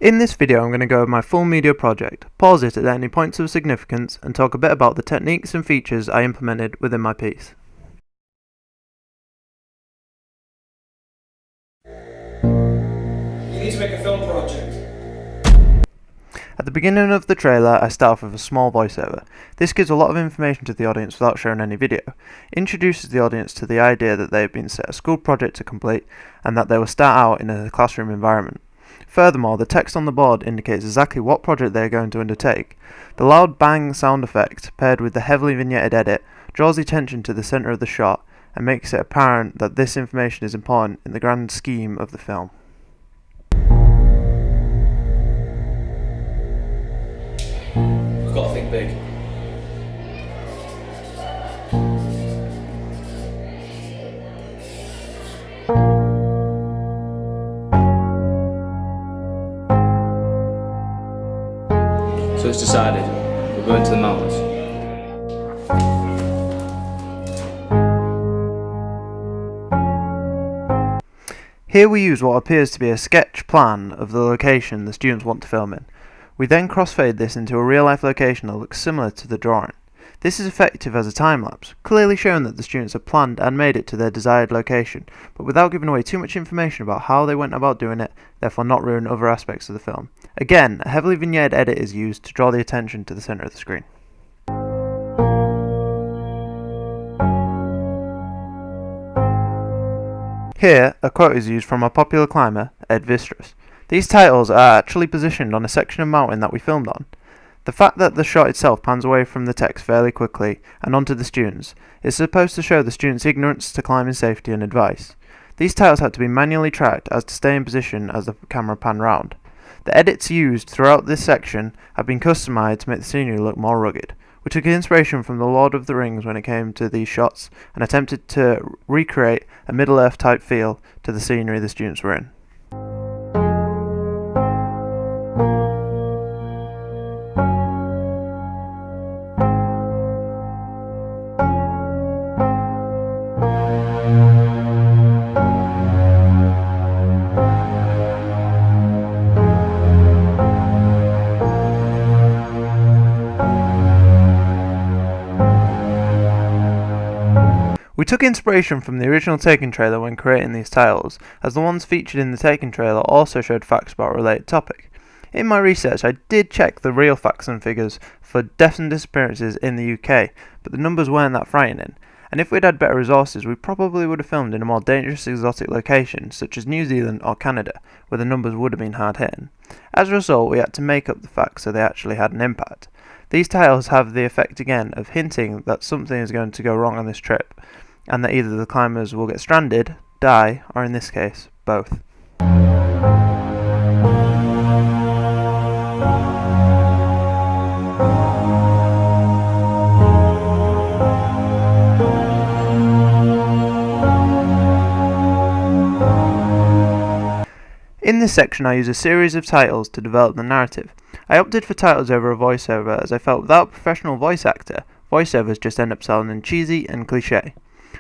In this video I'm going to go over my full media project, pause it at any points of significance and talk a bit about the techniques and features I implemented within my piece. You need to make a film project. At the beginning of the trailer I start off with a small voiceover. This gives a lot of information to the audience without showing any video. Introduces the audience to the idea that they have been set a school project to complete and that they will start out in a classroom environment. Furthermore, the text on the board indicates exactly what project they are going to undertake. The loud bang sound effect, paired with the heavily vignetted edit, draws the attention to the centre of the shot and makes it apparent that this information is important in the grand scheme of the film. We've got to think big. So it's decided. We're going to the mountains. Here we use what appears to be a sketch plan of the location the students want to film in. We then crossfade this into a real-life location that looks similar to the drawing. This is effective as a time-lapse, clearly showing that the students have planned and made it to their desired location, but without giving away too much information about how they went about doing it, therefore not ruin other aspects of the film. Again, a heavily vignetted edit is used to draw the attention to the centre of the screen. Here, a quote is used from a popular climber, Ed Vistris. These titles are actually positioned on a section of mountain that we filmed on. The fact that the shot itself pans away from the text fairly quickly and onto the students is supposed to show the students' ignorance to climbing safety and advice. These titles had to be manually tracked as to stay in position as the camera panned round. The edits used throughout this section have been customized to make the scenery look more rugged. We took inspiration from The Lord of the Rings when it came to these shots and attempted to recreate a Middle-earth type feel to the scenery the students were in. We took inspiration from the original Taken trailer when creating these titles, as the ones featured in the Taken trailer also showed facts about a related topic. In my research I did check the real facts and figures for deaths and disappearances in the UK, but the numbers weren't that frightening, and if we'd had better resources we probably would have filmed in a more dangerous exotic location such as New Zealand or Canada, where the numbers would have been hard hitting. As a result we had to make up the facts so they actually had an impact. These titles have the effect again of hinting that something is going to go wrong on this trip, and that either the climbers will get stranded, die, or in this case, both. In this section I use a series of titles to develop the narrative. I opted for titles over a voiceover as I felt without a professional voice actor, voiceovers just end up sounding cheesy and cliché.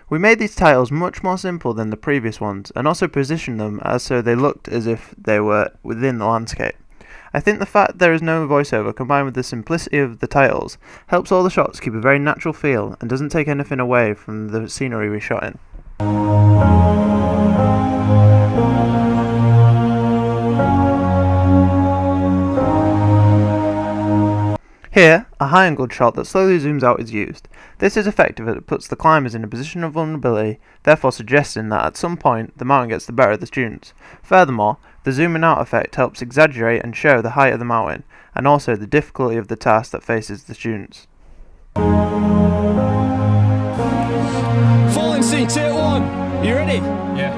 We made these titles much more simple than the previous ones and also positioned them as so they looked as if they were within the landscape. I think the fact there is no voiceover combined with the simplicity of the titles helps all the shots keep a very natural feel and doesn't take anything away from the scenery we shot in. Here, a high-angled shot that slowly zooms out is used. This is effective as it puts the climbers in a position of vulnerability, therefore suggesting that at some point the mountain gets the better of the students. Furthermore, the zooming out effect helps exaggerate and show the height of the mountain, and also the difficulty of the task that faces the students. Falling scene, take one. You ready? Yeah.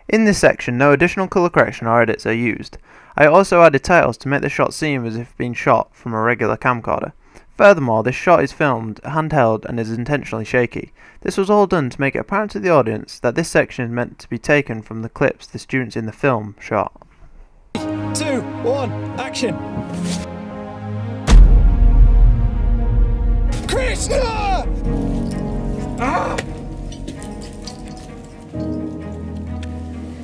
In this section, no additional colour correction or edits are used. I also added titles to make the shot seem as if being shot from a regular camcorder. Furthermore, this shot is filmed handheld and is intentionally shaky. This was all done to make it apparent to the audience that this section is meant to be taken from the clips the students in the film shot. 2, 1, action! Krishna!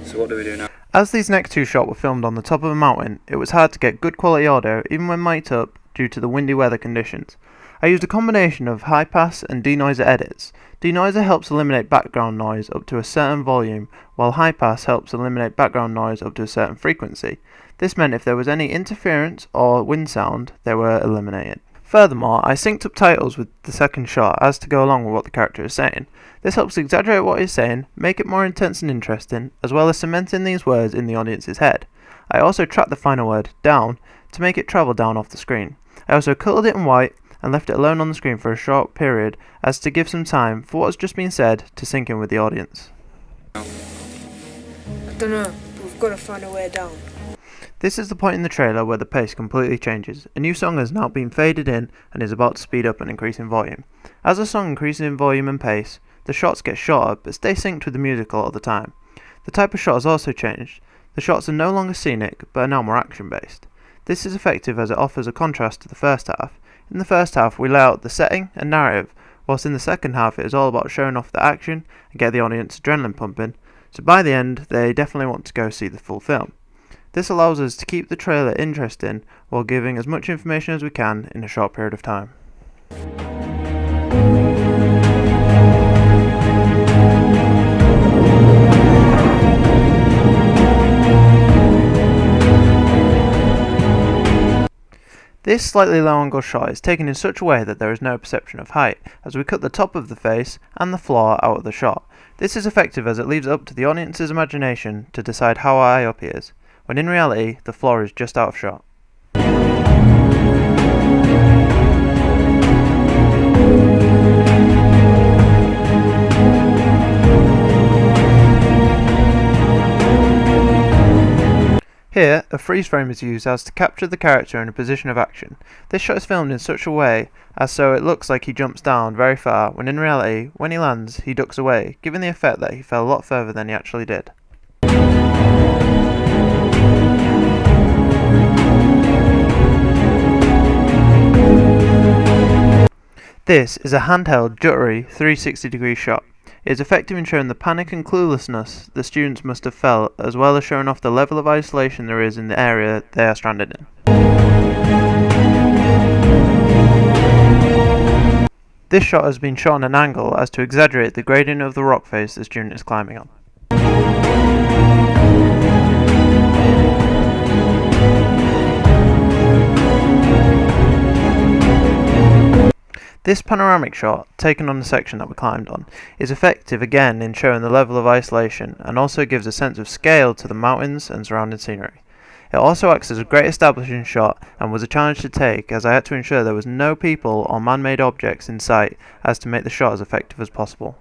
So what do we do now? As these next two shots were filmed on the top of a mountain, it was hard to get good quality audio even when mic'd up due to the windy weather conditions. I used a combination of high pass and denoiser edits. Denoiser helps eliminate background noise up to a certain volume, while high pass helps eliminate background noise up to a certain frequency. This meant if there was any interference or wind sound, they were eliminated. Furthermore, I synced up titles with the second shot as to go along with what the character is saying. This helps exaggerate what he's saying, make it more intense and interesting, as well as cementing these words in the audience's head. I also tracked the final word, down, to make it travel down off the screen. I also coloured it in white and left it alone on the screen for a short period as to give some time for what has just been said to sink in with the audience. I don't know, but we've got to find a way down. This is the point in the trailer where the pace completely changes. A new song has now been faded in and is about to speed up and increase in volume. As the song increases in volume and pace, the shots get shorter but stay synced with the music all the time. The type of shot has also changed. The shots are no longer scenic but are now more action based. This is effective as it offers a contrast to the first half. In the first half we lay out the setting and narrative, whilst in the second half it is all about showing off the action and get the audience adrenaline pumping, so by the end they definitely want to go see the full film. This allows us to keep the trailer interesting while giving as much information as we can in a short period of time. This slightly low angle shot is taken in such a way that there is no perception of height, as we cut the top of the face and the floor out of the shot. This is effective as it leaves it up to the audience's imagination to decide how high up he is, when in reality the floor is just out of shot. Here, a freeze frame is used as to capture the character in a position of action. This shot is filmed in such a way as so it looks like he jumps down very far, when in reality, when he lands, he ducks away, giving the effect that he fell a lot further than he actually did. This is a handheld Juttery 360-degree shot. It is effective in showing the panic and cluelessness the students must have felt, as well as showing off the level of isolation there is in the area they are stranded in. This shot has been shot on an angle as to exaggerate the gradient of the rock face the student is climbing on. This panoramic shot, taken on the section that we climbed on, is effective again in showing the level of isolation and also gives a sense of scale to the mountains and surrounding scenery. It also acts as a great establishing shot and was a challenge to take, as I had to ensure there was no people or man-made objects in sight as to make the shot as effective as possible.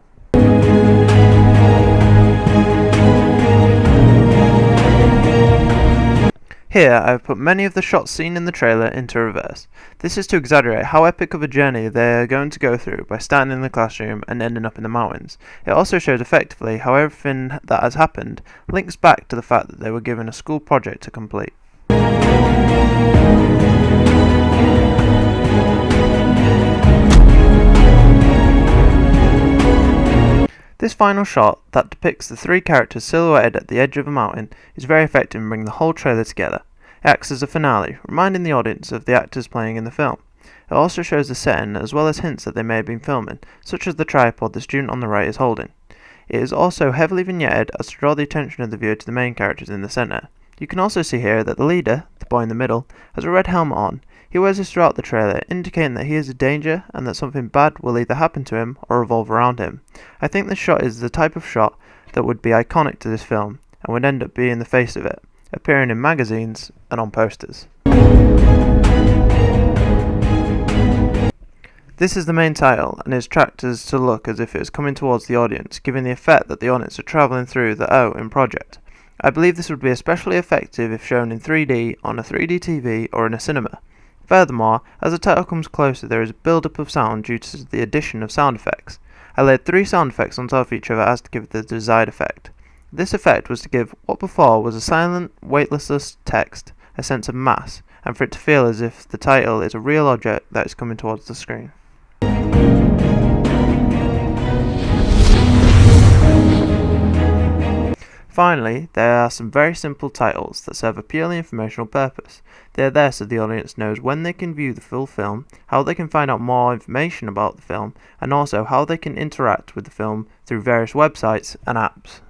Here I have put many of the shots seen in the trailer into reverse. This is to exaggerate how epic of a journey they are going to go through by starting in the classroom and ending up in the mountains. It also shows effectively how everything that has happened links back to the fact that they were given a school project to complete. This final shot, that depicts the three characters silhouetted at the edge of a mountain, is very effective in bringing the whole trailer together. It acts as a finale, reminding the audience of the actors playing in the film. It also shows the setting as well as hints that they may have been filming, such as the tripod the student on the right is holding. It is also heavily vignetted as to draw the attention of the viewer to the main characters in the centre. You can also see here that the leader, the boy in the middle, has a red helmet on. He wears this throughout the trailer, indicating that he is a danger and that something bad will either happen to him or revolve around him. I think this shot is the type of shot that would be iconic to this film and would end up being the face of it, appearing in magazines and on posters. This is the main title and is tracked as to look as if it is coming towards the audience, giving the effect that the audience are travelling through the O in Project. I believe this would be especially effective if shown in 3D on a 3D TV or in a cinema. Furthermore, as the title comes closer there is a build-up of sound due to the addition of sound effects. I laid 3 sound effects on top of each other as to give the desired effect. This effect was to give what before was a silent, weightless text a sense of mass, and for it to feel as if the title is a real object that is coming towards the screen. Finally, there are some very simple titles that serve a purely informational purpose. They are there so the audience knows when they can view the full film, how they can find out more information about the film, and also how they can interact with the film through various websites and apps.